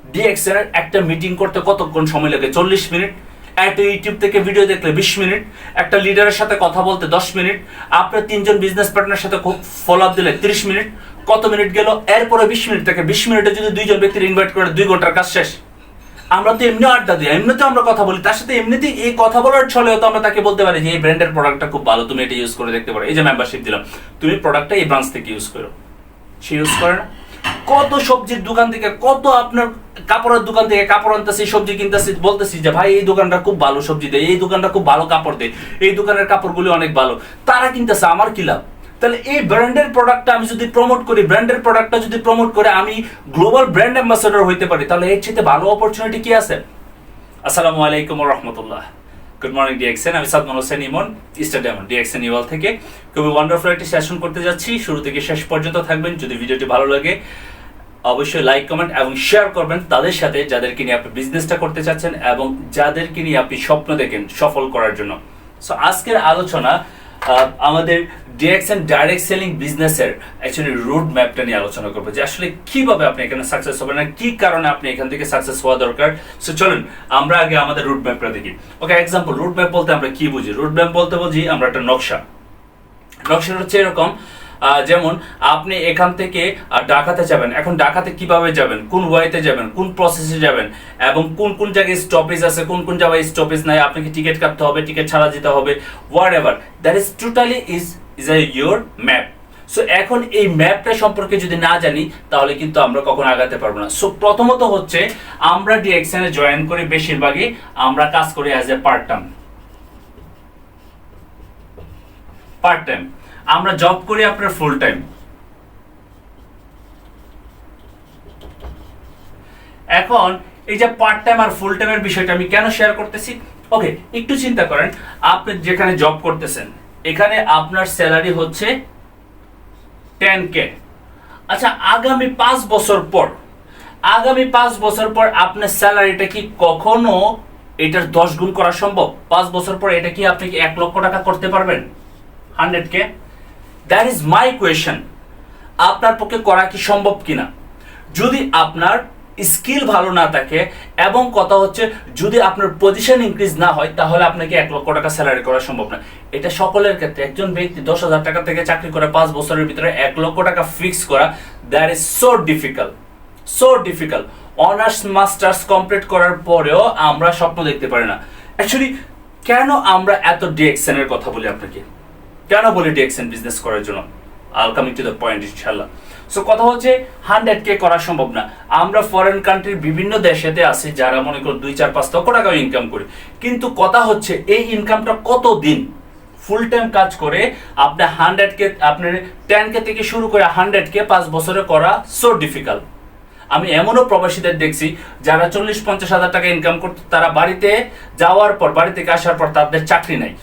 DXN এর একটা meeting করতে কতক্ষণ সময় লাগে? 40 মিনিট। একটা ইউটিউব থেকে ভিডিও দেখলে 20 মিনিট। একটা লিডারের সাথে কথা বলতে 10 মিনিট। আপনার 3জন বিজনেস পার্টনার সাথে ফলো আপ দিলে 30 মিনিট। কত মিনিট গেল? এরপরে 20 মিনিট থেকে 20 মিনিটে যদি 2জন ব্যক্তির ইনভাইট করে 2 ঘন্টার কাজ শেষ। আমরা তো এমনি আড্ডা দিই, এমনিতেও আমরা কথা বলি, তার সাথে এমনিতেই এই কথা বলার ছলেও তো আমরা তাকে বলতে পারি যে এই ব্র্যান্ডের প্রোডাক্টটা খুব ভালো, তুমি এটা ইউজ করে দেখতে পারো, এই যে মেম্বারশিপ দিলাম, তুমি প্রোডাক্টটা এই ব্রাঞ্চ থেকে ইউজ করো। সে ইউজ করে না। কত সবজির দোকান থেকে, কত আপনার কাপড়ের দোকান থেকে কাপড় আনতেছি, সবজি কিনতেছি, বলতেছি যে ভাই এই দোকানটা খুব ভালো সবজি দেয়, এই দোকানটা খুব ভালো কাপড় দেয়, এই দোকানের কাপড়গুলি অনেক ভালো, তারা কিনতেছে, আমার কি লাভ? তাহলে এই ব্র্যান্ডের প্রোডাক্টটা আমি যদি প্রমোট করি, ব্র্যান্ডের প্রোডাক্টটা যদি প্রমোট করে আমি গ্লোবাল ব্র্যান্ড অ্যাম্বাসেডর হইতে পারি, তাহলে এর চেয়ে ভালো অপরচুনিটি কি আছে? আসসালামু আলাইকুম ওয়া রাহমাতুল্লাহ। গুড মর্নিং ডিএক্সএন, আমি Sadman Hossain Emon, Easter diamond DXN ইওয়াল থেকে। খুবই ওয়ান্ডারফুল একটি সেশন করতে যাচ্ছি, শুরু থেকে শেষ পর্যন্ত থাকবেন। যদি ভিডিওটি ভালো লাগে অবশ্যই লাইক, কমেন্ট এবং শেয়ার করবেন তাদের সাথে যাদেরকে নিয়ে আপনি বিজনেসটা করতে চাচ্ছেন এবং যাদেরকে নিয়ে আপনি স্বপ্ন দেখেন সফল করার জন্য। সো আজকের আলোচনা আমাদের ডিএক্সএন ডাইরেক্ট সেলিং বিজনেসের অ্যাকচুয়ালি রুট ম্যাপটা নিয়ে আলোচনা করবো, যে আসলে কিভাবে আপনি এখানে সাকসেস হবেন না, কি কারণে আপনি এখান থেকে সাকসেস হওয়া দরকার। সো চলুন আমরা আগে আমাদের রুট ম্যাপটা দেখি। ওকে, এক্সাম্পল, রুট ম্যাপ বলতে আমরা কি বুঝি? রুট ম্যাপ বলতে বুঝি আমরা একটা নকশা। নকশাটা হচ্ছে এরকম, যেমন আপনি এখান থেকে ঢাকাতে যাবেন, এখন ঢাকাতে কিভাবে যাবেন, কোন ওয়েতে যাবেন, কোন প্রসেসে যাবেন, এবং কোন কোন জায়গায় স্টপেজ আছে, কোন কোন জায়গায় স্টপেজ নাই, আপনাকে টিকিট কাটতে হবে, টিকিট ছাড়া যেতে হবে, what ever, that is totally is your map. So এখন এই ম্যাপটা সম্পর্কে যদি না জানি তাহলে কিন্তু আমরা কখনো আগাতে পারবো না। সো প্রথমত হচ্ছে আমরা ডিএক্সএন এ জয়েন করি, বেশিরভাগই আমরা কাজ করি অ্যাজ এ পার্ট টাইম। আমরা জব করি আপনার ফুল টাইম। এখন এই যে পার্ট টাইম আর ফুল টাইমের বিষয়টা আমি কেন শেয়ার করতেছি? ওকে, একটু চিন্তা করেন, আপনি যেখানে জব করতেছেন এখানে আপনার স্যালারি হচ্ছে 10K। আচ্ছা, আগামী 5 বছর পর আপনার স্যালারিটা কি কখনো এটার 10 গুণ করা সম্ভব? 5 বছর পর এটা কি আপনি 1 লক্ষ টাকা করতে পারবেন? 100K? That is my question. আপনার পক্ষে করা কি সম্ভব কিনা? যদি আপনার স্কিল ভালো না থাকে এবং কথা হচ্ছে যদি আপনার পজিশন ইনক্রিজ না হয়, তাহলে আপনাকে 1 লক্ষ টাকা স্যালারি করা সম্ভব না। এটা সকলের ক্ষেত্রে। একজন ব্যক্তি 10,000 টাকা থেকে চাকরি করে 5 বছরের ভিতরে 1 লক্ষ টাকা ফিক্স করা, that is so difficult. Honours masters complete করার পরেও আমরা স্বপ্ন দেখতে পারি না। অ্যাকচুয়ালি কেন আমরা এত ডিএক্সএন এর কথা বলি আপনাকে, কেন বলি ডিএক্সএন বিজনেস করার জন্য? I'll come to the point ইনশাআল্লাহ। সো কথা হচ্ছে 100K করা সম্ভব না। আমরা ফরেন কান্ট্রির বিভিন্ন দেশেতে আছি যারা মনে করো 2-4-5 লক্ষ টাকা ইনকাম করে, কিন্তু কথা হচ্ছে এই ইনকামটা কত দিন ফুল টাইম কাজ করে আপনি 100K, আপনার 10K থেকে শুরু করে 100K 5 বছরে করা সো ডিফিকাল্ট। আমি এমনও প্রবাসীদের দেখছি যারা 40-50 হাজার টাকা ইনকাম করতে, তারা বাড়িতে যাওয়ার পর, বাড়ি থেকে আসার পর তাদের চাকরি নাই,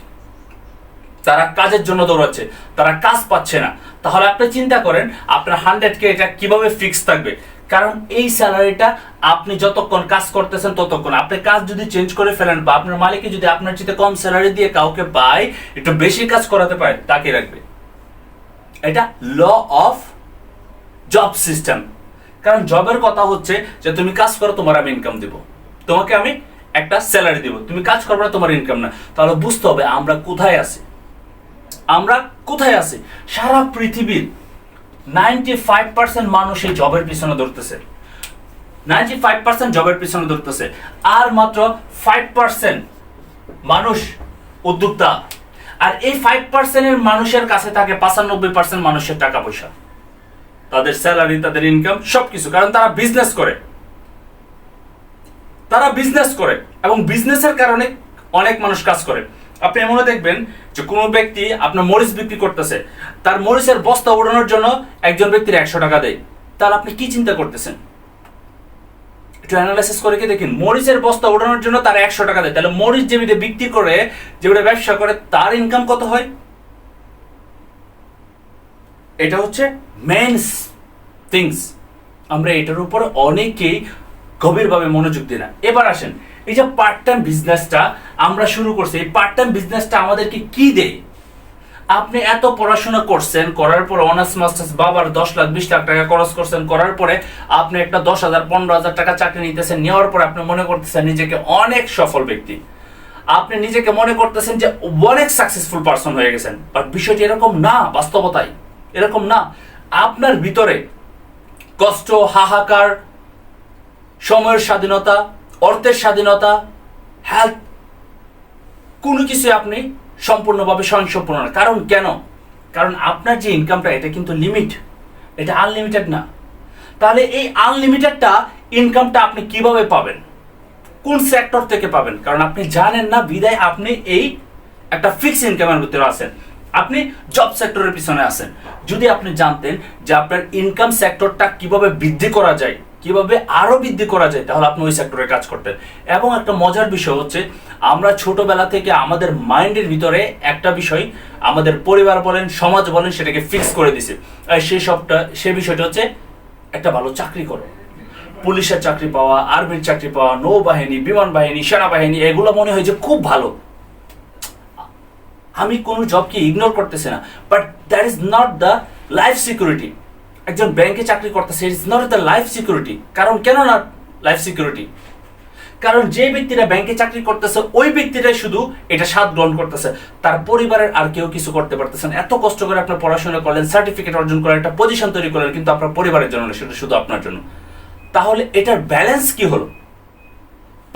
তারা কাজের জন্য দৌড়াচ্ছে, তারা কাজ পাচ্ছে না। তাহলে আপনি চিন্তা করেন আপনার 100K এটা কিভাবে ফিক্স থাকবে? কারণ এই স্যালারিটা আপনি যতক্ষণ কাজ করতেছেন ততক্ষণ। আপনি কাজ যদি চেঞ্জ করে ফেলেন বা আপনার মালিককে যদি আপনার চেয়ে কম স্যালারি দিয়ে কাউকে পায়, একটু বেশি কাজ করাতে পারে, তাকে রাখবে। এটা ল অফ জব সিস্টেম। কারণ জবের কথা হচ্ছে যে তুমি কাজ করো, তোমার আমি ইনকাম দিব, তোমাকে আমি একটা স্যালারি দিব, তুমি কাজ করবে না, তোমার ইনকাম না। তাহলে বুঝতে হবে আমরা কোথায় আছি। সারা পৃথিবীর 95% মানুষ এই জবের পিছনে দৌড়তেছে, 95% জবের পিছনে দৌড়তেছে, আর মাত্র 5% মানুষ উদ্যোক্তা। আর এই 5% এর মানুষের কাছে থাকে 95% মানুষের টাকা পয়সা, তাদের স্যালারি, তাদের ইনকাম, সবকিছু। কারণ তারা বিজনেস করে এবং বিজনেসের কারণে অনেক মানুষ কাজ করে। আপনি এমনও দেখবেন যে কোনো ব্যক্তি আপনার মরিচ বিক্রি করতেছে, তার মরিচের বস্তা উড়ানোর জন্য একজন ব্যক্তির 100 টাকা দেয়। তাহলে আপনি কি চিন্তা করতেছেন? একটু অ্যানালাইসিস করে কি দেখেন, মরিচের বস্তা উড়ানোর জন্য তার 100 টাকা দেয়, তাহলে মরিচ যেটা বিক্রি করে, যেটা ব্যবসা করে, তার ইনকাম কত হয়? এটা হচ্ছে মেইন থিংস। আমরা এটার উপর অনেকেই গভীরভাবে মনোযোগ দিই না। এবার আসেন, এই যে পার্ট টাইম বিজনেসটা আমরা শুরু করছি, এই পার্ট টাইম বিজনেসটা আমাদেরকে কি দেয়? আপনি এত পড়াশোনা করছেন, করার পর অনার্স মাস্টার্স বাবার 10 লাখ 20 লাখ টাকা খরচ করছেন, করার পরে আপনি একটা 10,000 15,000 টাকা চাকরি নিতেছেন, নেওয়ার পর আপনি মনে করতেছেন নিজেকে অনেক সফল ব্যক্তি, আপনি নিজেকে মনে করতেছেন যে অনেক সাকসেসফুল পারসন হয়ে গেছেন। বাট বিষয়টি এরকম না, বাস্তবতায় এরকম না। আপনার ভিতরে কষ্ট, হাহাকার, সময়ের স্বাধীনতা, অর্থের স্বাধীনতা, হেলথ, কোনো কিছু আপনি সম্পূর্ণভাবে স্বয়ংসম্পূর্ণ না। কারণ কেন? কারণ আপনার যে ইনকামটা এটা কিন্তু লিমিট, এটা আনলিমিটেড না। তাহলে এই আনলিমিটেডটা ইনকামটা আপনি কিভাবে পাবেন, কোন সেক্টর থেকে পাবেন? কারণ আপনি জানেন না, বিদায় আপনি এই একটা ফিক্স ইনকামের ভিতরে আছেন, আপনি জব সেক্টরের পিছনে আছেন। যদি আপনি জানতেন যে আপনার ইনকাম সেক্টরটা কিভাবে বৃদ্ধি করা যায়, কিভাবে আরো বৃদ্ধি করা যায়, তাহলে আপনি ওই সেক্টরে কাজ করতেন। এবং একটা মজার বিষয় হচ্ছে, আমরা ছোটবেলা থেকে আমাদের মাইন্ডের ভিতরে একটা বিষয়, আমাদের পরিবার বলেন, সমাজ বলেন, সেটাকে ফিক্স করে দিছে। সেই বিষয়টা হচ্ছে একটা ভালো চাকরি করো, পুলিশের চাকরি পাওয়া, আর্মির চাকরি পাওয়া, নৌবাহিনী, বিমান বাহিনী, সেনাবাহিনী, এগুলো মনে হয় যে খুব ভালো। আমি কোনো জবকে ইগনোর করতেছি না, but that is not the life security. একজন ব্যাংকে চাকরি করতেছে, it is not the life security. কারণ কেন না লাইফ সিকিউরিটি? কারণ যে ব্যক্তিরা ব্যাংকে চাকরি করতেছে ওই ব্যক্তিটাই শুধু এটা স্বাদ গ্রহণ করতেছে, তার পরিবারের আর কেউ কিছু করতে পারতেছেন। এত কষ্ট করে আপনার পড়াশোনা করলেন, সার্টিফিকেট অর্জন করলেন, একটা পজিশন তৈরি করলেন, কিন্তু আপনার পরিবারের জন্য না, সেটা শুধু আপনার জন্য। তাহলে এটার ব্যালেন্স কি হলো?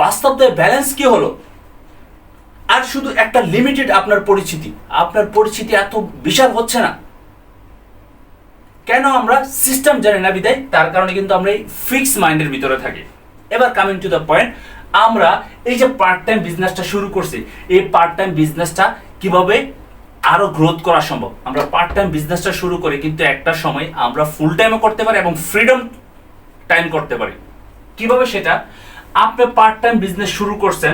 বাস্তবে ব্যালেন্স কি হলো? আর শুধু একটা লিমিটেড আপনার পরিচিতি এত বিশাল হচ্ছে না কেন? আমরা সিস্টেম জানি না বিদায়, তার কারণে কিন্তু আমরা এই ফিক্স মাইন্ডের ভিতরে থাকি। এবার কামিং টু দ্য পয়েন্ট, আমরা এই যে পার্ট টাইম বিজনেসটা শুরু করছি, এই পার্ট টাইম বিজনেসটা কিভাবে আরো গ্রোথ করা সম্ভব? আমরা পার্ট টাইম বিজনেসটা শুরু করি, কিন্তু একটা সময় আমরা ফুল টাইমও করতে পারি এবং ফ্রিডম টাইম করতে পারি। কিভাবে সেটা? আপনি পার্ট টাইম বিজনেস শুরু করছেন,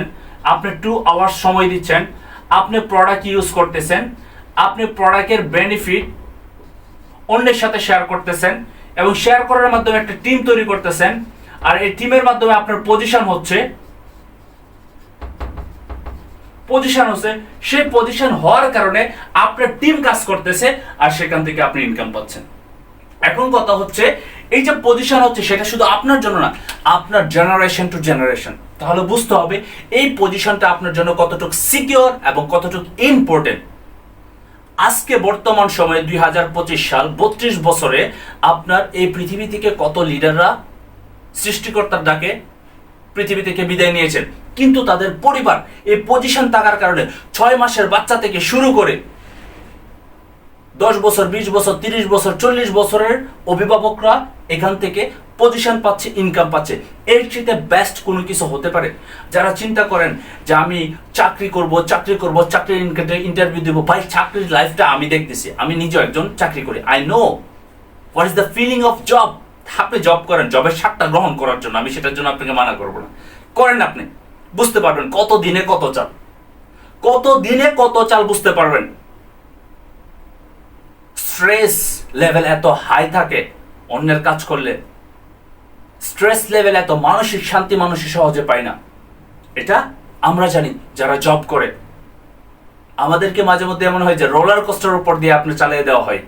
আপনি 2 আওয়ার্স সময় দিচ্ছেন, আপনি প্রোডাক্ট ইউজ করতেছেন, আপনি প্রোডাক্টের বেনিফিট অন্যের সাথে শেয়ার করতেছেন, এবং শেয়ার করার মাধ্যমে একটা টিম তৈরি করতেছেন, আর এই টিমের মাধ্যমে আপনার পজিশন হচ্ছে, সেই পজিশন হওয়ার কারণে আপনার টিম কাজ করতেছে, আর সেখান থেকে আপনি ইনকাম পাচ্ছেন। এখন কথা হচ্ছে, এই যে পজিশন হচ্ছে সেটা শুধু আপনার জন্য না, আপনার জেনারেশন টু জেনারেশন। তাহলে বুঝতে হবে এই পজিশনটা আপনার জন্য কতটুকু সিকিউর এবং কতটুকু ইম্পর্টেন্ট। আজকে বর্তমান সময়ে 2025 সাল, 32 বছরে আপনার এই পৃথিবী থেকে কত লিডাররা সৃষ্টিকর্তার ডাকে পৃথিবী থেকে বিদায় নিয়েছেন, কিন্তু তাদের পরিবার এই পজিশন থাকার কারণে 6 মাসের বাচ্চা থেকে শুরু করে 10 বছর, 20 বছর, 30 বছর, 40 বছরের অভিভাবকরা এখান থেকে পজিশন পাচ্ছে, ইনকাম পাচ্ছে। এর চেয়ে বেস্ট কোনো কিছু হতে পারে? যারা চিন্তা করেন যে আমি চাকরি করব, চাকরির ইন্টারভিউ দেবো, ভাই চাকরির লাইফটা আমি দেখতেছি, আমি নিজেও একজন চাকরি করি, I know what is the feeling of job. আপনি জব করেন জবের স্বাদটা গ্রহণ করার জন্য, আমি সেটার জন্য আপনাকে মানা করবো না, করেন, আপনি বুঝতে পারবেন কত দিনে কত চাল বুঝতে পারবেন। স্ট্রেস লেভেল এত হাই থাকে অন্যের কাজ করলে, স্ট্রেস লেভেল এত, মানসিক শান্তি মানুষ সহজে পায় না। এটা আমরা জানি যারা জব করে। আমাদেরকে মাঝে মধ্যে এমন হয় যে রোলার কোস্টার উপর দিয়ে আপনি চালিয়ে দেওয়া হয়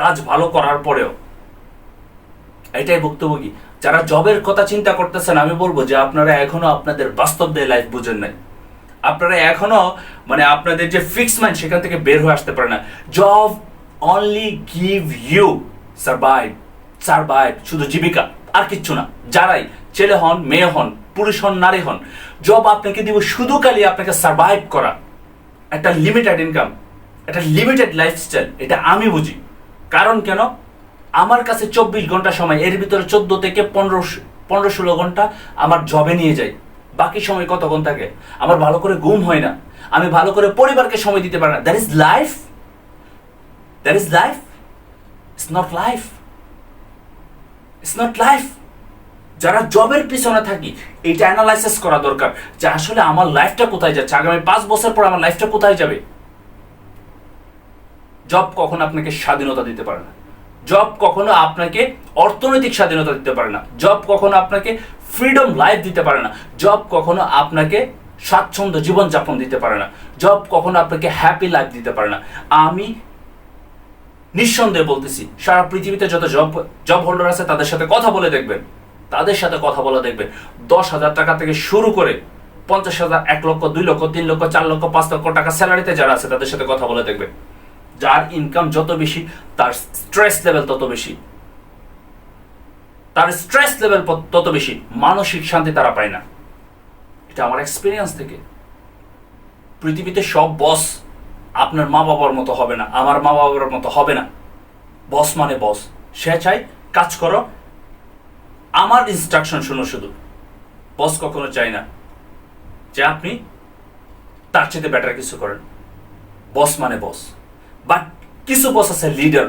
কাজ ভালো করার পরেও। এটাই ভুক্তভোগী যারা জবের কথা চিন্তা করতেছেন। আমি বলবো যে আপনারা এখনো আপনাদের বাস্তব লাইফ বুঝেন নাই, আপনারা এখনো আপনাদের যে ফিক্স মাইন্ড সেখান থেকে বের হয়ে আসতে পারে না। Job only give you survive, শুধু জীবিকা, আর কিচ্ছু না। যারাই ছেলে হন, মেয়ে হন, পুরুষ হন, নারী হন, জব আপনাকে দিব শুধু খালি আপনাকে সার্ভাইভ করা, একটা লিমিটেড ইনকাম, একটা লিমিটেড লাইফস্টাইল। এটা আমি বুঝি। কারণ কেন? আমার কাছে 24 ঘন্টা সময়, এর ভিতরে 14 থেকে 15-16 ঘন্টা আমার জবে নিয়ে যায়। বাকি সময় কতক্ষণ থাকে? আমার ভালো করে ঘুম হয় না, আমি ভালো করে পরিবারকে সময় দিতে পারি না। That is life? It's not life. যারা জবের পিছনে থাকি, এটা অ্যানালাইসিস করা দরকার যে আসলে আমার লাইফটা কোথায় যাচ্ছে, আগামী 5 বছর পর আমার লাইফটা কোথায় যাবে। জব কখনো আপনাকে স্বাধীনতা দিতে পারে না, জব কখনো আপনাকে অর্থনৈতিক স্বাধীনতা দিতে পারে না, জব কখনো আপনাকে ফ্রিডম লাইফ দিতে পারে না, জব কখনো আপনাকে স্বাচ্ছন্দ্য জীবনযাপন দিতে পারে না, জব কখনো আপনাকে হ্যাপি লাইফ দিতে পারে না। আমি নিঃসন্দেহে বলতেছি, সারা পৃথিবীতে যত জব হোল্ডার আছে তাদের সাথে কথা বলে দেখবেন, 10,000 টাকা থেকে শুরু করে 50,000, 1 লক্ষ, 2 লক্ষ, 3 লক্ষ, 4 লক্ষ, 5 লক্ষ টাকা স্যালারিতে যারা আছে তাদের সাথে কথা বলে দেখবেন। যার ইনকাম যত বেশি তার স্ট্রেস লেভেল তত বেশি, মানসিক শান্তি তারা পায় না। এটা আমার এক্সপিরিয়েন্স থেকে। পৃথিবীতে সব বস আপনার মা বাবার মতো হবে না, আমার মা বাবার মতো হবে না। বস মানে বস, সে চায় কাজ করো, আমার ইনস্ট্রাকশন শুনো শুধু। বস কখনো চায় না যে আপনি তার চেয়ে বেটার কিছু করেন। বস মানে বস। বাট কিছু বস আছে লিডার,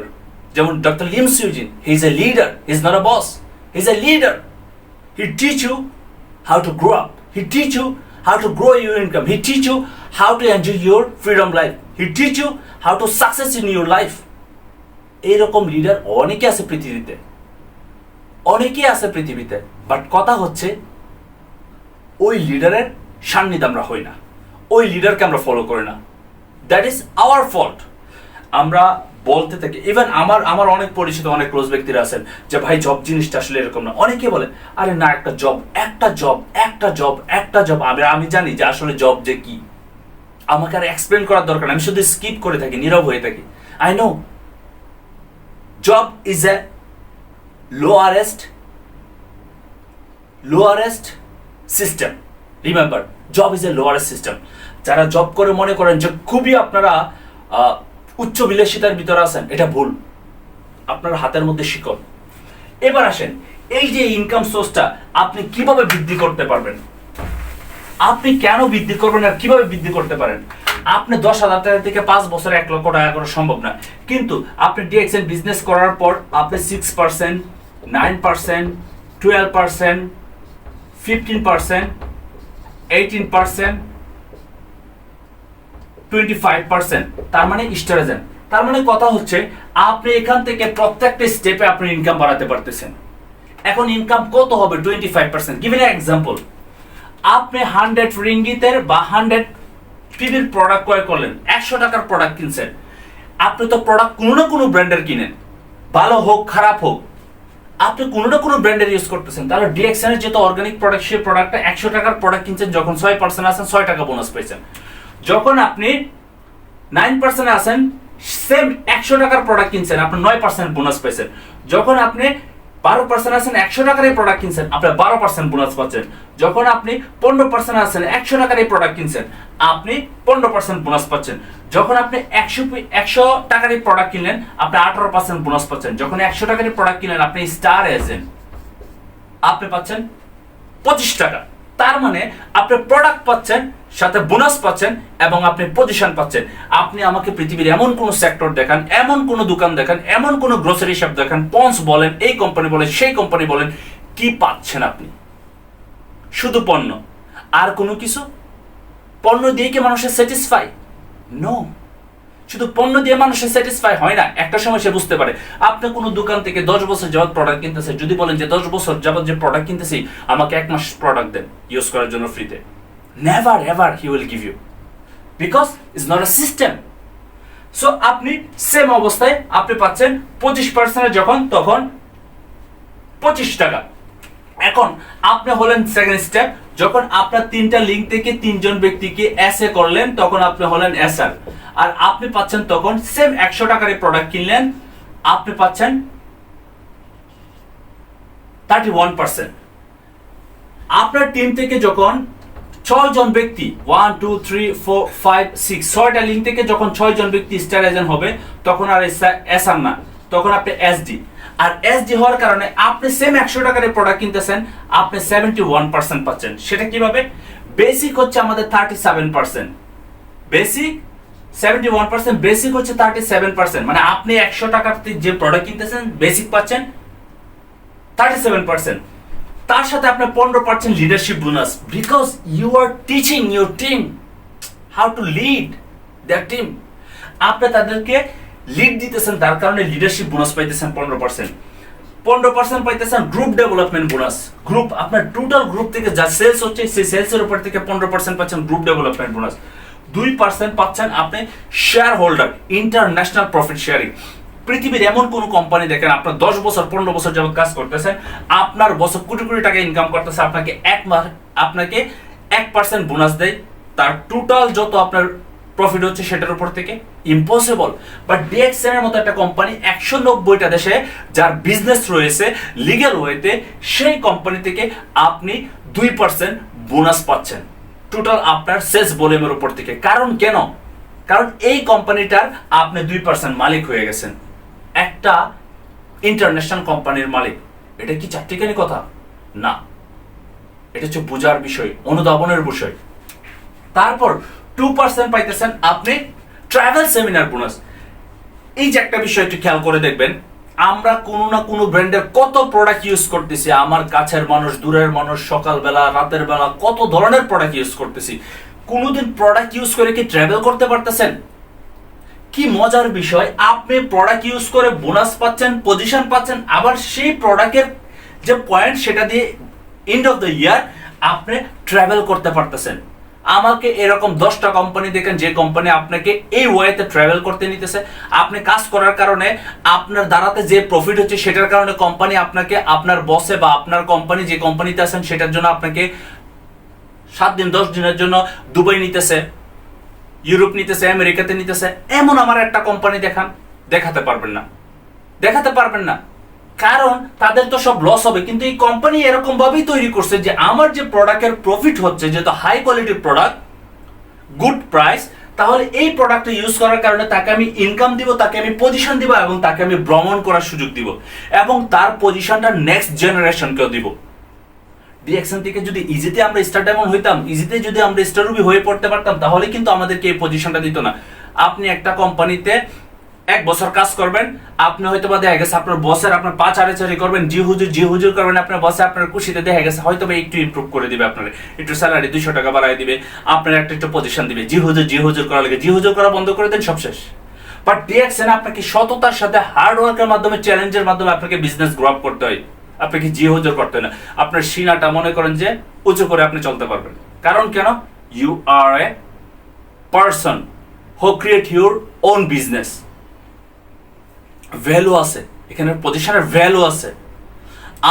যেমন doctor Lim Siew Jin, he is a leader, he is not a boss, he is a leader. He teach you how to grow up, he teach you how to grow your income, he teach you how to enjoy your freedom life, he teach you how to success in your life. এরকম leader অনেকে আছে পৃথিবীতে, but কথা হচ্ছে ওই লিডারের সান্নিধ্য আমরা হই না, ওই লিডারকে আমরা ফলো করি না। That is our fault. আমরা বলতে থাকি, ইভেন আমার অনেক পরিচিত অনেক ক্লোজ ব্যক্তিরা আছেন যে ভাই জব জিনিসটা আসলে এরকম না। অনেকে বলে আরে না, একটা জব। আমি জানি যে আসলে জব যে কি, আমাকে আর এক্সপ্লেন করার দরকার না, আমি শুধু স্কিপ করে থাকি, নীরব হয়ে থাকি। I know job is a lowerest system. Remember, job is a lowerest system. যারা জব করে মনে করেন যে খুবই আপনারা উচ্চ বিলাসিতার ভিতরে আছেন, এটা ভুল। আপনার হাতের মধ্যে শিকল। এবার আসেন, এই যে ইনকাম সোর্সটা আপনি কিভাবে বৃদ্ধি করতে পারবেন, আপনি কেন বৃদ্ধি করবেন আর কিভাবে বৃদ্ধি করতে পারেন। আপনি 10,000 টাকা থেকে 5 বছরে 1 লক্ষ টাকা করা সম্ভব না, কিন্তু আপনি ডিএক্সএন বিজনেস করার পর আপনি 6%, 9%, 12%, 15%, 18%, 25%, তার মানে স্টারেজেন। তার মানে কথা হচ্ছে আপনি এখান থেকে প্রত্যেকটা স্টেপে আপনি ইনকাম বাড়াতে পারতেছেন। এখন ইনকাম কত হবে? 25%। গিভ এন এক্সাম্পল, আপনি 100 রিঙ্গিতের বা 100 পিবির প্রোডাক্ট ক্রয় করলেন, 100 টাকার প্রোডাক্ট কিনছেন। আপনি তো প্রোডাক্ট কোনো না কোনো ব্র্যান্ডের কিনেন, ভালো হোক খারাপ হোক, আপনি কোনো না কোনো ব্র্যান্ডের ইউজ করতেছেন। তাহলে ডিএক্সএন এর যেহেতু অর্গানিক প্রোডাক্ট, সেই প্রোডাক্টটা 100 টাকার প্রোডাক্ট কিনছেন, যখন 6% আছেন 6 টাকা বোনাস পেয়েছেন। যখন আপনি 9% আছেন, সেম 100 টাকার প্রোডাক্ট কিনছেন, আপনি 9% বোনাস পেয়েছেন। যখন আপনি 12% আছেন, 100 টাকার এই প্রোডাক্ট কিনছেন, আপনি 12% বোনাস পাচ্ছেন। যখন আপনি 15% আছেন, 100 টাকার এই প্রোডাক্ট কিনছেন, আপনি 15% বোনাস পাচ্ছেন। যখন আপনি 100 টাকার এই প্রোডাক্ট কিনলেন, আপনি 18% বোনাস পাচ্ছেন। যখন 100 টাকার এই প্রোডাক্ট কিনলেন, আপনি স্টার এজেন্ট, আপনি পাচ্ছেন 25 টাকা। তার মানে আপনি প্রোডাক্ট পাচ্ছেন, সাথে বোনাস পাচ্ছেন এবং আপনি পজিশন পাচ্ছেন। আপনি আমাকে পৃথিবীর এমন কোন সেক্টর দেখান, এমন কোন দোকান দেখান, এমন কোন গ্রোসারি শপ দেখান, পন্স বলেন, এই কোম্পানি বলেন, সেই কোম্পানি বলেন, কি পাচ্ছেন আপনি? শুধু পণ্য, আর কোনো কিছু? পণ্য দিয়ে কি মানুষের স্যাটিসফাই? নো। শুধু পণ্য দিয়ে মানুষের স্যাটিসফাই হয় না। একটা সময় সে বুঝতে পারে। আপনি কোনো দোকান থেকে 10 বছর যাবত প্রোডাক্ট কিনতেছে, যদি বলেন যে 10 বছর যাবত যে প্রোডাক্ট কিনতেছি, আমাকে 1 মাস প্রোডাক্ট দেন ইউজ করার জন্য ফ্রিতে, never ever he will give you, because it's not a system. So আপনি সেম অবস্থায় আপনি পাচ্ছেন 25% যখন, তখন 25 টাকা। এখন আপনি হলেন সেকেন্ড স্টেপ, যখন আপনার 3টা লিঙ্ক থেকে 3 জন ব্যক্তিকে এসএ করলেন, তখন আপনি হলেন এসআর। আর আপনি পাচ্ছেন তখন সেম 100 টাকার প্রোডাক্ট কিনলেন, আপনি পাচ্ছেন 31%। আপনার টিম থেকে যখন 6 জন ব্যক্তি, 1 2 3 4 5 6, 6টা লিঙ্ক থেকে যখন 6 জন ব্যক্তি স্টার এজেন্ট হবে, তখন আর এসআর না, তখন আপনি এসডি। আর এসডি হওয়ার কারণে আপনি সেম 100 টাকার প্রোডাক্ট কিনতেছেন, আপনি 71% পাচ্ছেন। সেটা কিভাবে? বেসিক হচ্ছে আমাদের 37%, বেসিক 71%, বেসিক হচ্ছে 37%। মানে আপনি 100 টাকার যে প্রোডাক্ট কিনতেছেন, বেসিক পাচ্ছেন 37%। তার সাথে আপনার 15% leadership bonus, because you are teaching your team how to lead that team. আপনি তাদেরকে লিড দিতেছেন, তার কারণে লিডারশিপ বোনাস পাইতেছেন 15% পাইতেছেন। গ্রুপ ডেভেলপমেন্ট বোনাস, গ্রুপ আপনার টোটাল গ্রুপ থেকে যা সেলস হচ্ছে, সেই সেলসের উপর থেকে 15% পাচ্ছেন গ্রুপ ডেভেলপমেন্ট বোনাস। 2% পাচ্ছেন আপনি share holder, international profit sharing. পৃথিবীর এমন কোন কোম্পানি দেখেন আপনার 10 বছর 15 বছর যাবত কাজ করতেছেন, আপনার বছর কোটি কোটি টাকা ইনকাম করতেছে, আপনাকে 1% বোনাস দেয় তার টোটাল যত আপনার প্রফিট হচ্ছে সেটার উপর থেকে? ইম্পসিবল। বাট ডিএক্সএন এর মতো একটা কোম্পানি 190টা দেশে যার বিজনেস রয়েছে লিগ্যাল ওয়েতে, সেই কোম্পানি থেকে আপনি 2% বোনাস পাচ্ছেন টোটাল আপনার সেলস ভলিউমের উপর থেকে। কারণ কেন? কারণ এই কোম্পানিটার আপনি 2% মালিক হয়ে গেছেন, একটা ইন্টারন্যাশনাল কোম্পানির মালিক। এটা কি চারটিখানি কথা? না, এটা হচ্ছে বোঝার বিষয়, অনুধাবনের বিষয়। তারপর 2% পাইতেছেন আপনি ট্রাভেল সেমিনার বোনাস। এই যে একটা বিষয় একটু খেয়াল করে দেখবেন, আমরা কোনো না কোনো ব্র্যান্ডের কত প্রোডাক্ট ইউজ করতেছি, আমার কাছের মানুষ, দূরের মানুষ, সকালবেলা, রাতের বেলা কত ধরনের প্রোডাক্ট ইউজ করতেছি। কোনোদিন প্রোডাক্ট ইউজ করে কি ট্রাভেল করতে পারতেছেন? কি মজার বিষয়, আপনি প্রোডাক্ট ইউজ করে বোনাস পাচ্ছেন, পজিশন পাচ্ছেন, আবার সেই প্রোডাক্টের যে পয়েন্ট সেটা দিয়ে এন্ড অফ দ্য ইয়ার আপনি ট্রাভেল করতে পারতেছেন। আমাকে এরকম 10টা কোম্পানি দেখেন যে কোম্পানি আপনাকে এই ওয়েতে ট্রাভেল করতে নিতেছে। আপনি কাজ করার কারণে আপনার দ্বারাতে যে প্রফিট হচ্ছে সেটার কারণে কোম্পানি আপনাকে, আপনার বসে বা আপনার কোম্পানি যে কোম্পানিতে আছেন সেটার জন্য আপনাকে 7 দিন 10 দিনের জন্য দুবাই নিতেছে, ইউরোপ নিতেছে, আমেরিকাতে নিতেছে। এমন আমার একটা কোম্পানি দেখাতে পারবেন না, কারণ তাদের তো সব লস হবে। কিন্তু এই কোম্পানি এরকম ভাবেই তৈরি করছে যে আমার যে প্রোডাক্টের প্রফিট হচ্ছে, যেহেতু হাই কোয়ালিটির প্রোডাক্ট, গুড প্রাইস, তাহলে এই প্রোডাক্টটা ইউজ করার কারণে তাকে আমি ইনকাম দিব, তাকে আমি পজিশন দিব, এবং তাকে আমি ভ্রমণ করার সুযোগ দিব, এবং তার পজিশনটা নেক্সট জেনারেশনকেও দিব। ডিএক্সএন থেকে যদি ইজিতে আমরা স্টার ডায়মন্ড হইতাম, ইজিতে যদি আমরা স্টার রুবি হয়ে পড়তে পারতাম, তাহলে কিন্তু আমাদেরকে এই পজিশনটা দিত না। আপনি একটা কোম্পানিতে 1 বছর কাজ করবেন, আপনি হয়তো বা দেখা গেছে আপনার বসের আপনার পা চারি করবেন, জি হুজুর করবেন, আপনার বসে আপনার খুশিতে দেখা গেছে হয়তো বা একটু ইমপ্রুভ করে দিবে, আপনার একটু স্যালারি 200 টাকা বাড়াই দিবে, আপনার একটু পজিশন দিবে। জি হুজুর করা লাগে, জি হুজুর করা বন্ধ করে দেন, সব শেষ। বাট ডিএক্সএন আপনাকে সততার সাথে হার্ড ওয়ার্কের মাধ্যমে, চ্যালেঞ্জের মাধ্যমে আপনাকে বিজনেস গ্রো আপ করতে হয়। আপনাকে জি হুজুর করতে হয় না। আপনার সিনাটা মনে করেন যে উঁচু করে আপনি চলতে পারবেন। কারণ কেন? You are a person who create your own business. Value আছে এখানে, পজিশনের ভ্যালু আছে।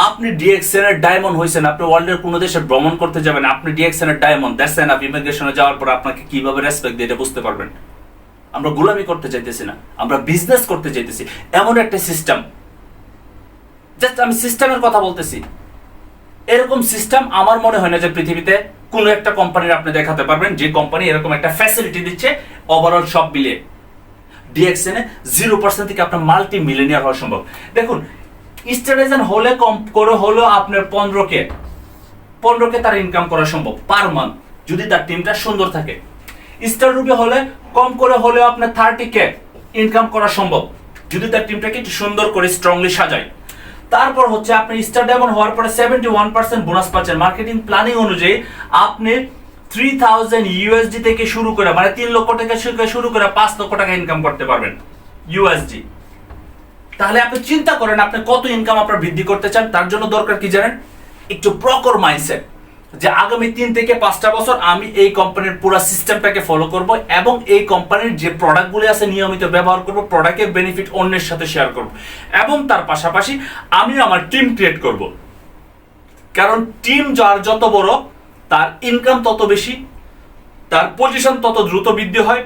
আপনি ডিএক্সএন এর ডায়মন্ড হয়েছেন, আপনি ওয়ার্ল্ডের কোনো দেশে ভ্রমণ করতে যাবেন, আপনি ডিএক্সএন এর ডায়মন্ড, দ্যাটস এনাফ। ইমিগ্রেশনে যাওয়ার পর আপনাকে কিভাবে রেসপেক্ট দিয়ে এটা বুঝতে পারবেন। আমরা গোলামি করতে চাইতেছি না, আমরা বিজনেস করতে চাইতেছি। এমন একটা সিস্টেম, জাস্ট আমি সিস্টেমের কথা বলতেছি, এরকম সিস্টেম আমার মনে হয় না যে পৃথিবীতে কোনো একটা কোম্পানির আপনি দেখাতে পারবেন যে কোম্পানি এরকম একটা ফ্যাসিলিটি দিচ্ছে ওভারঅল সব মিলিয়ে। ডিএক্সএন এ 0% থেকে আপনার মাল্টি মিলিয়নিয়ার হওয়া সম্ভব। দেখুন, স্টার হলে কম করে হলেও আপনার 15K তার ইনকাম করা সম্ভব পার মান্থ, যদি তার টিমটা সুন্দর থাকে। স্টার রুবি হলে কম করে হলেও আপনার 30K ইনকাম করা সম্ভব, যদি তার টিমটাকে একটু সুন্দর করে স্ট্রংলি সাজায়। তারপর হচ্ছে আপনি স্টার ডায়মন্ড হওয়ার পরে 71% বোনাস পাচ্ছেন। মার্কেটিং প্ল্যানিং অনুযায়ী আপনি 3000 ইউএসডি থেকে শুরু করে, মানে 3 লক্ষ টাকা থেকে শুরু করে 5 লক্ষ টাকা ইনকাম করতে পারবেন ইউএসডি। তাহলে আপনি চিন্তা করেন আপনি কত ইনকাম আপনার বৃদ্ধি করতে চান। তার জন্য দরকার কি জানেন? একটু প্রকর মাইন্ডসেট, যে আগামী 3 থেকে 5টা বছর আমি এই কোম্পানির পুরো সিস্টেমটাকে ফলো করব, এবং এই কোম্পানির যে প্রোডাক্টগুলি আছে নিয়মিত ব্যবহার করব, প্রোডাক্টের বেনিফিট অন্যের সাথে শেয়ার করব, এবং তার পাশাপাশি আমি আমার টিম ক্রিয়েট করব। কারণ টিম যার যত বড়, তার ইনকাম তত বেশি, তার পজিশন তত দ্রুত বৃদ্ধি হয়,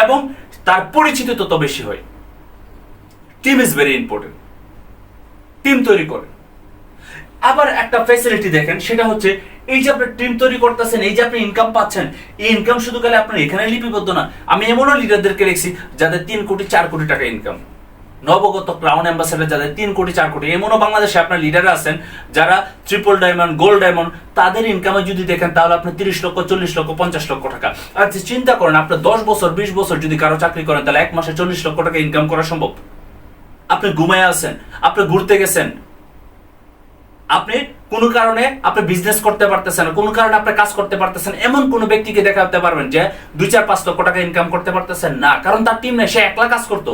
এবং তার পরিচিতি তত বেশি হয়। Team is very important. Team তৈরি করে। আবার একটা ফ্যাসিলিটি দেখেন, সেটা হচ্ছে এই যে আপনি টিম তৈরি করতেছেন, এই যে আপনি ইনকাম পাচ্ছেন, এই ইনকাম শুধু গেলে আপনার এখানে লিপিবদ্ধ না। আমি এমনও লিডারদেরকে দেখছি যাদের 3 কোটি 4 কোটি টাকা ইনকাম, নবগত ক্রাউন অ্যাম্বাসেডর যাদের 3 কোটি 4 কোটি। এমনও বাংলাদেশে আপনার লিডার আছেন যারা ট্রিপল ডায়মন্ড, গোল্ড ডায়মন্ড, তাদের ইনকামে যদি দেখেন তাহলে আপনি 30 লক্ষ, 40 লক্ষ, 50 লক্ষ টাকা। আর চিন্তা করেন আপনি 10 বছর 20 বছর যদি কারো চাকরি করেন, তাহলে 1 মাসে 40 লক্ষ টাকা ইনকাম করা সম্ভব। আপনি ঘুমায় আছেন, আপনি ঘুরতে গেছেন, আপনি কোনো কারণে আপনি বিজনেস করতে পারতেছেন, কোনো কারণে আপনি কাজ করতে পারতেছেন, এমন কোনো ব্যক্তিকে দেখাতে পারবেন যে 2-4-5 লক্ষ টাকা ইনকাম করতে পারতেছেন না, কারণ তার টিম নেই, সে একলা কাজ করতো।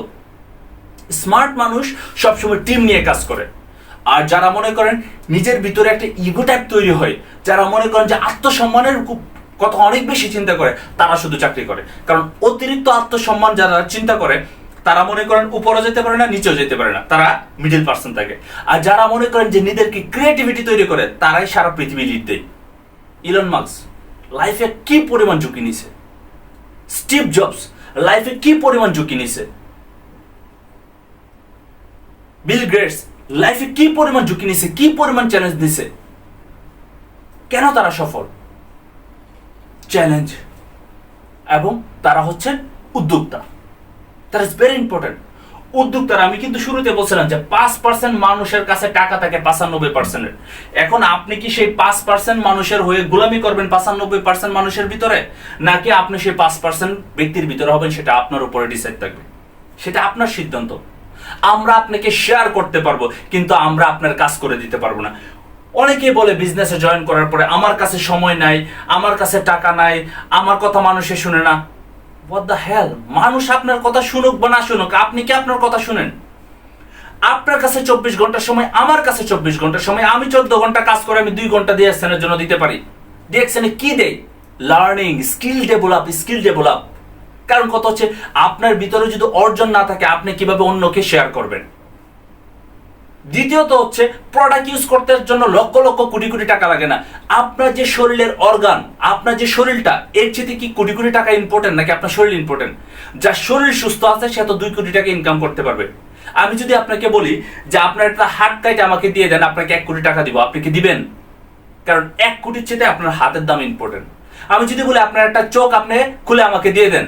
স্মার্ট মানুষ সবসময় টিম নিয়ে কাজ করে। আর যারা মনে করেন নিজের ভিতরে একটা ইগো টাইপ তৈরি হয়, যারা মনে করেন যে আত্মসম্মানের কথা অনেক বেশি চিন্তা করে, তারা শুধু চাকরি করে। কারণ অতিরিক্ত আত্মসম্মান যারা চিন্তা করে, তারা মনে করেন উপরে যেতে পারে না, নিচেও যেতে পারে না, তারা মিডল পার্সন থাকে। আর যারা মনে করেন যে নিজেদেরকে ক্রিয়েটিভিটি তৈরি করে, তারাই সারা পৃথিবী লিড দেয়। ইলন মাস্ক লাইফে কি পরিমাণ ঝুঁকি নিছে, স্টিভ জবস লাইফে কি পরিমাণ ঝুঁকি নিছে, বিল গেটস লাইফে কি পরিমাণ ঝুঁকি নিছে, কি পরিমাণ চ্যালেঞ্জ দিছে। কেন তারা সফল? চ্যালেঞ্জ, এবং তারা হচ্ছেন উদ্যোক্তা। That is very important. উদ্যোক্তারা, আমি কিন্তু শুরুতে বলছিলাম যে 5% মানুষের কাছে টাকা থাকে 95%। এখন আপনি কি সেই 5% মানুষের হয়ে গোলামি করবেন 95% মানুষের ভিতরে, নাকি আপনি সেই 5% ব্যক্তির ভিতরে হবেন, সেটা আপনার উপরে ডিসাইড থাকবে, সেটা আপনার সিদ্ধান্ত। আমরা আপনাকে শেয়ার করতে পারবো, কিন্তু আমরা আপনার কাজ করে দিতে পারবো না। অনেকেই বলে বিজনেসে জয়েন করার পরে, আমার কাছে সময় নাই, আমার কাছে টাকা নাই, আমার কথা মানুষে শুনে না। What the hell? মানুষ আপনার কথা শুনুক বা না শুনুক, আপনি কি আপনার কথা শুনেন? আপনার কাছে 24 ঘন্টার সময়, আমার কাছে 24 ঘন্টার সময়। আমি 14 ঘন্টা কাজ করে আমি 2 ঘন্টা ডিএক্সএনের জন্য দিতে পারি। ডিএক্সএনে কি দেয়? Learning, skill develop. কারণ কথা হচ্ছে, আপনার ভিতরে যদি অর্জন না থাকে, আপনি কিভাবে অন্যকে শেয়ার করবেন? দ্বিতীয়ত হচ্ছে, প্রোডাক্ট ইউজ করতে জন্য লক্ষ লক্ষ কোটি কোটি টাকা লাগে না। আপনার যে শরীরের অর্গান, আপনার যে শরীরটা, এর চেয়ে কি কোটি কোটি টাকা ইম্পর্টেন্ট, নাকি আপনার শরীর ইম্পর্টেন্ট? যার শরীর সুস্থ আছে সে তো 2 কোটি টাকা ইনকাম করতে পারবে। আমি যদি আপনাকে বলি যে আপনার একটা হাত কাইটে আমাকে দিয়ে দেন, আপনাকে 1 কোটি টাকা দিব, আপনি কি দিবেন? কারণ 1 কোটির চেয়ে আপনার হাতের দাম ইম্পর্টেন্ট। আমি যদি বলি আপনার একটা চোখ আপনি খুলে আমাকে দিয়ে দেন,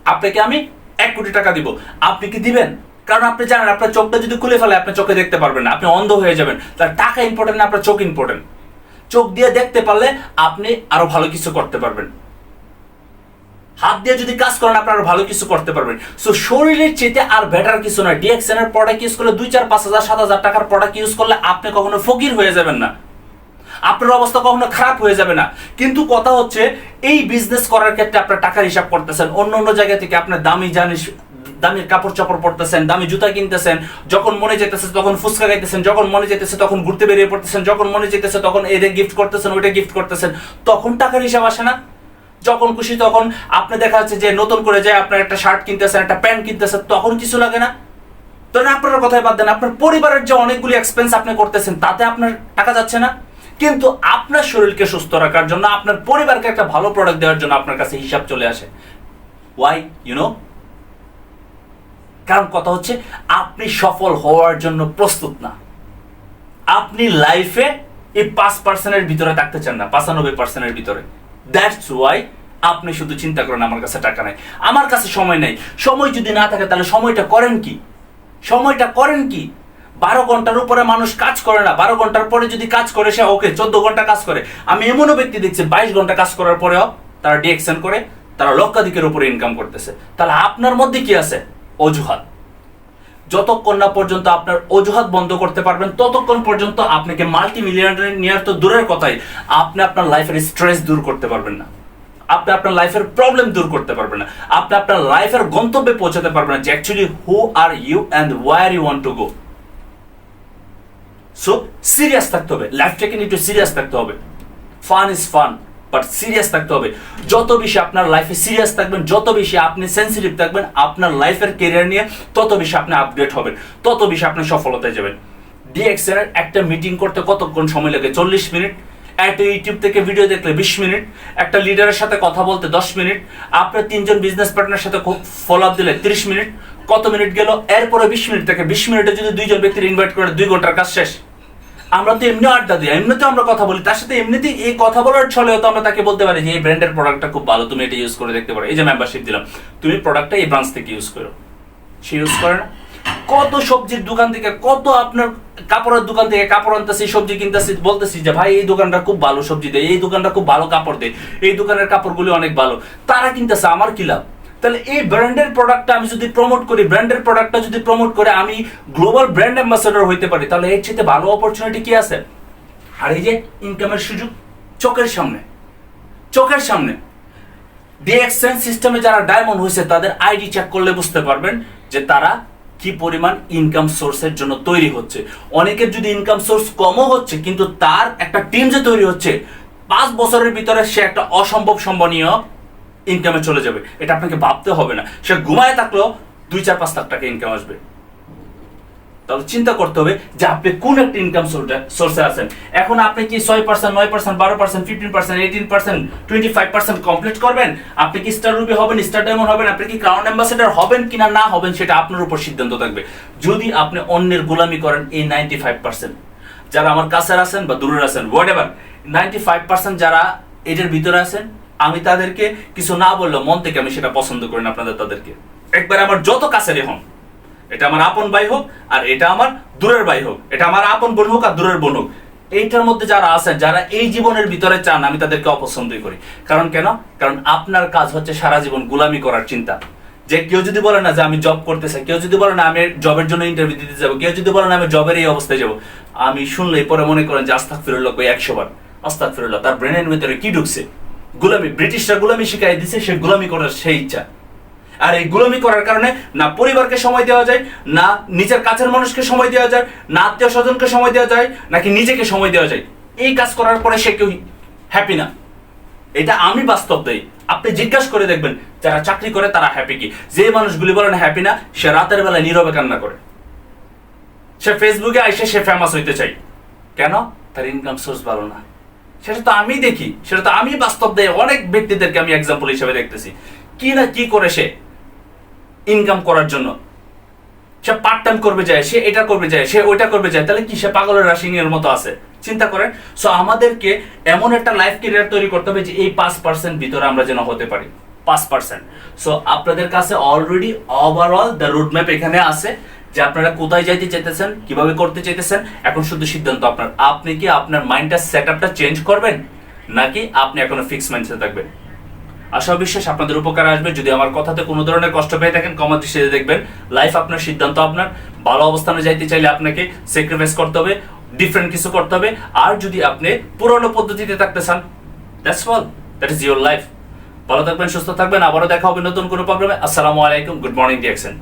আপনাকে আমি 1 কোটি টাকা দিব, আপনি কি দিবেন? কারণ আপনি জানেন আপনার চোখটা যদি খুলে ফেলে, আপনি চোখে দেখতে পারবেন না, আপনি অন্ধ হয়ে যাবেন। তার টাকা ইম্পর্টেন্ট না, আপনার চোখ ইম্পর্টেন্ট। চোখ দিয়ে দেখতে পারলে আপনি আরো ভালো কিছু করতে পারবেন। হাত দিয়ে যদি কাজ করেন, আপনি আরো ভালো কিছু করতে পারবেন। সো শরীরের চেয়ে আর বেটার কিছু নয়। ডিএক্সএন এর প্রোডাক্ট ইউজ করলে 2, 4, 5 হাজার 7 হাজার টাকার প্রোডাক্ট ইউজ করলে আপনি কখনো ফকির হয়ে যাবেন না, আপনার অবস্থা কখনো খারাপ হয়ে যাবে না। কিন্তু কথা হচ্ছে, এই বিজনেস করার ক্ষেত্রে আপনার টাকার হিসাব করতেছেন, অন্য জায়গা থেকে আপনার দামি কাপড় চাপড় পরতেছেন, দামি জুতা কিনতেছেন, যখন মনে যেতেছে তখন ফুচকা খাইতেছেন, যখন মনে যেতেছে তখন ঘুরতে বেরিয়ে পড়তেছেন, যখন মনে যেতেছে তখন এটা গিফট করতেছেন, ওইটা গিফট করতেছেন, তখন টাকার হিসাব আসে না। যখন খুশি তখন আপনি দেখা যাচ্ছে যে নতুন করে যায় আপনার একটা শার্ট কিনতেছেন, একটা প্যান্ট কিনতেছেন, তখন কিছু লাগে না। তখন আপনার কথাই বাদ দেন, আপনার পরিবারের যে অনেকগুলি এক্সপেন্স আপনি করতেছেন, তাতে আপনার টাকা যাচ্ছে না। কিন্তু আপনার শরীরকে সুস্থ রাখার জন্য, আপনার পরিবারকে একটা ভালো প্রোডাক্ট দেওয়ার জন্য আপনার কাছে হিসাব চলে আসে। ওয়াই? কারণ কথা হচ্ছে, আপনি সফল হওয়ার জন্য প্রস্তুত না। আপনি লাইফে এই 5% ভিতরে থাকতে চান না, 95% ভিতরে। দ্যাটস ওয়াই আপনি শুধু চিন্তা করেন আমার কাছে টাকা নাই, আমার কাছে সময় নাই। সময় যদি না থাকে, তাহলে সময়টা করেন কি? 12 ঘন্টার উপরে মানুষ কাজ করে না। 12 ঘন্টার পরে যদি কাজ করে, সে ওকে 14 ঘন্টা কাজ করে। আমি এমনও ব্যক্তি দেখছি 22 ঘন্টা কাজ করার পরেও তারা ডিএক্সএন করে, তারা লক্ষাধিকের উপরে ইনকাম করতেছে। তাহলে আপনার মধ্যে কি আছে? অজুহাত। যতক্ষণ না পর্যন্ত আপনার অজুহাত বন্ধ করতে পারবেন, ততক্ষণ পর্যন্ত আপনাকে মাল্টি মিলিয়নার তো দূরের কথাই, আপনি আপনার লাইফের স্ট্রেস দূর করতে পারবেন না, আপনি আপনার লাইফের প্রবলেম দূর করতে পারবেন না, আপনি আপনার লাইফের গন্তব্যে পৌঁছাতে পারবেন না, যে actually who are you and where you want to go. So serious থাকতে হবে, লাইফটাকে নিয়ে একটু সিরিয়াস থাকতে হবে। Fun is fun, but serious থাকতে হবে। যত বেশি আপনার লাইফে সিরিয়াস থাকবেন, যত বেশি আপনি সেন্সিটিভ থাকবেন আপনার লাইফের ক্যারিয়ার নিয়ে, তত বেশি আপনি আপগ্রেড হবেন, তত বেশি আপনি সফলতায় যাবেন। ডিএক্সএন এর একটা মিটিং করতে কতক্ষণ সময় লাগে? 40 মিনিট। একটা ইউটিউব থেকে ভিডিও দেখলে 20 মিনিট। একটা লিডারের সাথে কথা বলতে 10 মিনিট। আপনার 3 জন বিজনেস পার্টনার সাথে ফলো আপ দিলে 30 মিনিট। কত মিনিট গেল? এরপরে 20 মিনিট থেকে 20 মিনিটে যদি 2 জন ব্যক্তির ইনভাইট করে 2 ঘন্টার কাজ শেষ। আমরা তো এমনি আড্ডা দিই, এমনিতেও আমরা কথা বলি, তার সাথে এমনিতেই এই কথা বলার ছলেও তো আমরা তাকে বলতে পারি যে এই ব্র্যান্ডের প্রোডাক্টটা খুব ভালো, তুমি এটা ইউজ করে দেখতে পারো, এই যে মেম্বারশিপ দিলাম, তুমি প্রোডাক্টটা এই ব্রাঞ্চ থেকে ইউজ করো। সে ইউজ করে না। কত সবজির দোকান থেকে, কত আপনার কাপড়ের দোকান থেকে কাপড় আনতেছি, সবজি কিনতেছি, বলতেছি যে ভাই এই দোকানটা খুব ভালো সবজি দেয়, এই দোকানটা খুব ভালো কাপড় দেয়, এই দোকানের কাপড়গুলি অনেক ভালো, তারা কিনতেছে, আমার কি লাভ? তাহলে এই ব্র্যান্ডের প্রোডাক্টটা আমি যদি প্রমোট করি, ব্র্যান্ডের প্রোডাক্টটা যদি প্রমোট করে আমি গ্লোবাল ব্র্যান্ড অ্যাম্বাসেডর হইতে পারি, তাহলে এর চেয়ে ভালো অপরচুনিটি কি আছে? আর এই যে ইনকামের সুযোগ চোখের সামনে। ডিএক্সএন সিস্টেমে যারা ডায়মন্ড হয়েছে, তাদের আইডি চেক করলে বুঝতে পারবেন যে তারা কি পরিমাণ ইনকাম সোর্সের জন্য তৈরি হচ্ছে। অনেকের যদি ইনকাম সোর্স কমও হচ্ছে, কিন্তু তার একটা টিম যে তৈরি হচ্ছে, 5 বছরের ভিতরে সে একটা অসম্ভব সম্ভাবনীয় ইনকামে চলে যাবে। এটা আপনাকে ভাবতে হবে না। সে ঘুমায় থাকলেও 2-4-5 লাখ টাকা ইনকাম আসবে। তাহলে চিন্তা করতে হবে যে আপনি কোন একটা ইনকাম সোর্সে আছেন। এখন আপনি কি 6%, 9%, 12%, 15%, 18%, 25% কমপ্লিট করবেন? আপনি কি স্টার রুবি হবেন, স্টার ডায়মন্ড হবেন, আপনি কি ক্রাউন অ্যাম্বাসেডর হবেন কিনা না হবেন সেটা আপনার উপর সিদ্ধান্ত থাকবে। যদি আপনি অন্যের গোলামি করেন, এই 95% যারা আমার কাছের আছেন বা দূরের আছেন, হোয়াট এভার, 95% যারা এটার ভিতরে আছেন, আমি তাদেরকে কিছু না বললেও মন থেকে আমি সেটা পছন্দ করি না আপনাদের তাদেরকে। একবার আমার যত কাছেরই হন, এটা আমার আপন ভাই হোক আর এটা আমার দূরের ভাই হোক, এটা আমার আপন বোন হোক আর দূরের বোন হোক, এইটার মধ্যে যারা আছেন, যারা এই জীবনের ভিতরে চান, আমি তাদেরকে অপছন্দই করি। কারণ কেন? কারণ আপনার কাজ হচ্ছে সারা জীবন গোলামি করার চিন্তা। যে কেউ যদি বলে না যে আমি জব করতে চাই, কেউ যদি বলে না আমি জবের জন্য ইন্টারভিউ দিতে যাবো, কেউ যদি বলে না আমি জবের এই অবস্থায় যাবো, আমি শুনলেই পরে মনে করেন যে আস্তাগফিরুল্লাহ কই 100 বার আস্তাগফিরুল্লাহ। তার ব্রেনের ভিতরে কি ঢুকছে? গোলামি। ব্রিটিশরা গোলামি শিখাই দিছে, সে গোলামি করার সেই ইচ্ছা। আর এই গোলামি করার কারণে না পরিবারকে সময় দেওয়া যায়, না নিজের কাছের মানুষকে সময় দেওয়া যায়, না আত্মীয় স্বজনকে সময় দেওয়া যায়, নাকি নিজেকে সময় দেওয়া যায়। এই কাজ করার পরে সে কেউ হ্যাপি না। এটা আমি বাস্তব দেই। আপনি জিজ্ঞাসা করে দেখবেন যারা চাকরি করে তারা হ্যাপি কি। যে মানুষগুলি বলেন হ্যাপি না, সে রাতের বেলায় নীরবে কান্না করে। সে ফেসবুকে আইসে সে ফেমাস হইতে চাই। কেন? তার ইনকাম সোর্স ভালো না। সেটা তো আমি দেখি, সেটা তো আমি বাস্তব দেই। অনেক ব্যক্তিদেরকে আমি এক্সাম্পল হিসেবে দেখতেছি, কি না কি করে সে ইনকাম করার জন্য সে পার্ট টাইম করবে যায়, সে এটা করবে যায়, সে ওইটা করবে যায়। তাহলে কি সে পাগলের রাশিং এর মতো আছে? চিন্তা করেন। সো আমাদেরকে এমন একটা লাইফ ক্যারিয়ার তৈরি করতে হবে যে এই 5% ভিতরে আমরা যেন হতে পারি। 5%। সো আপনাদের কাছে already overall the route map এখানে আছে যে আপনারা কোথায় যাইতে চাইতেছেন, কিভাবে করতে চাইতেছেন। এখন শুধু সিদ্ধান্ত আপনার। আপনি কি আপনার মাইন্ডটা সেটআপটা চেঞ্জ করবেন, নাকি আপনি এখনো ফিক্স মাইন্ডসেটে থাকবেন? আশা বিশ্বাস আপনাদের উপকার আসবে। যদি আমার কথাতে কোনো ধরনের কষ্ট পেয়ে থাকেন, ক্ষমা দৃষ্টিতে দেখবেন। লাইফ আপনার, সিদ্ধান্ত আপনার। ভালো অবস্থানে যাইতে চাইলে আপনাকে স্যাক্রিফাইস করতে হবে, ডিফারেন্ট কিছু করতে হবে। আর যদি আপনি পুরনো পদ্ধতিতে থাকতে চান, that's all, that is your life. ভালো থাকবেন, সুস্থ থাকবেন। আবারও দেখা হবে নতুন কোনো প্রোগ্রামে। আসসালামু আলাইকুম, গুড মর্নিং ডিএক্সএন।